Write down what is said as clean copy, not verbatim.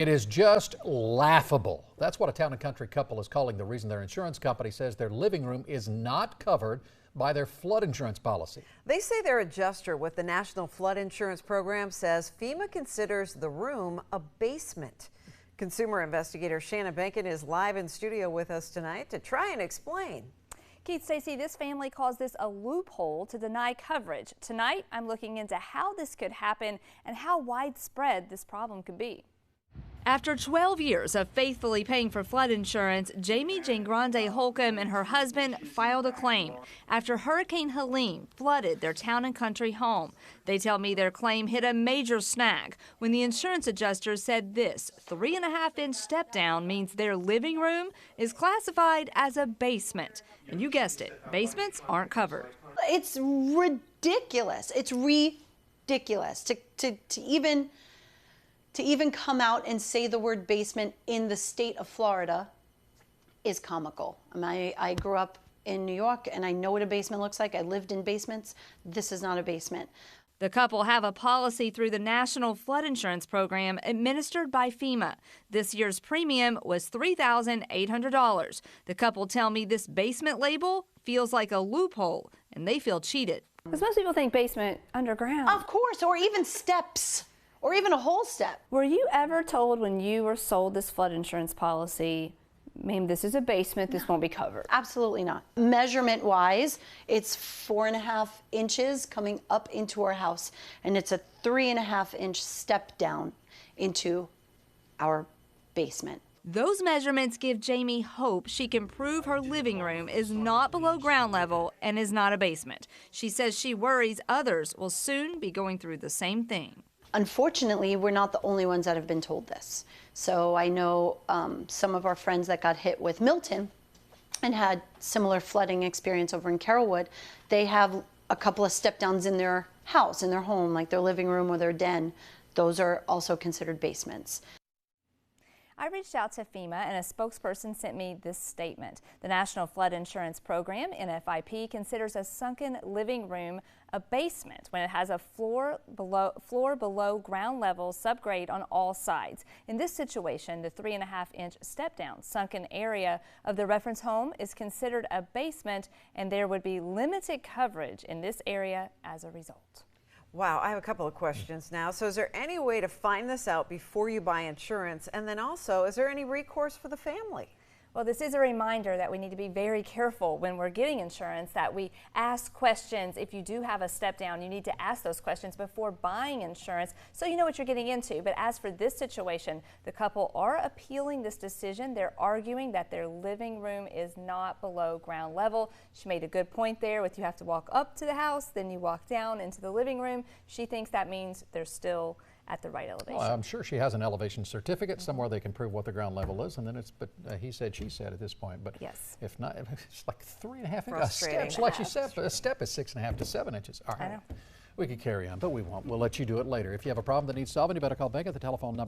It is just laughable. That's what a Town and Country couple is calling the reason their insurance company says their living room is not covered by their flood insurance policy. They say their adjuster with the National Flood Insurance Program says FEMA considers the room a basement. Consumer investigator Shanna Benkin is live in studio with us tonight to try and explain. Keith, Stacey, this family calls this a loophole to deny coverage. Tonight, I'm looking into how this could happen and how widespread this problem could be. After 12 years of faithfully paying for flood insurance, Jaime Giangrande-Holcom and her husband filed a claim after Hurricane Helene flooded their Town and Country home. They tell me their claim hit a major snag when the insurance adjuster said this 3.5-inch step down means their living room is classified as a basement. And you guessed it, basements aren't covered. It's ridiculous. It's ridiculous to even come out and say the word basement in the state of Florida is comical. I grew up in New York and I know what a basement looks like. I lived in basements. This is not a basement. The couple have a policy through the National Flood Insurance Program administered by FEMA. This year's premium was $3,800. The couple tell me this basement label feels like a loophole and they feel cheated. Because most people think basement underground. Of course, or even steps. Or even a whole step. Were you ever told when you were sold this flood insurance policy, ma'am, this is a basement, this won't be covered? Absolutely not. Measurement wise, it's 4.5 inches coming up into our house, and it's a 3.5-inch step down into our basement. Those measurements give Jaime hope she can prove her living room is not below ground level and is not a basement. She says she worries others will soon be going through the same thing. Unfortunately, we're not the only ones that have been told this. So I know some of our friends that got hit with Milton and had similar flooding experience over in Carrollwood, they have a couple of step downs in their house, in their home, like their living room or their den. Those are also considered basements. I reached out to FEMA and a spokesperson sent me this statement. The National Flood Insurance Program, NFIP, considers a sunken living room a basement when it has a floor below ground level subgrade on all sides. In this situation, the 3.5-inch step down sunken area of the reference home is considered a basement and there would be limited coverage in this area as a result. Wow, I have a couple of questions now. So is there any way to find this out before you buy insurance? And then also, is there any recourse for the family? Well, this is a reminder that we need to be very careful when we're getting insurance, that we ask questions. If you do have a step down, you need to ask those questions before buying insurance so you know what you're getting into. But as for this situation, the couple are appealing this decision. They're arguing that their living room is not below ground level. She made a good point there with you have to walk up to the house, then you walk down into the living room. She thinks that means they're still at the right elevation. Well, I'm sure she has an elevation certificate somewhere they can prove what the ground level is, and then it's, but he said, she said at this point. But yes, if not, it's like 3.5 inches. Steps, like she said, a step is 6.5 to 7 inches. All right, we could carry on, but we won't. We'll let you do it later. If you have a problem that needs solving, you better call Benkin at the telephone number.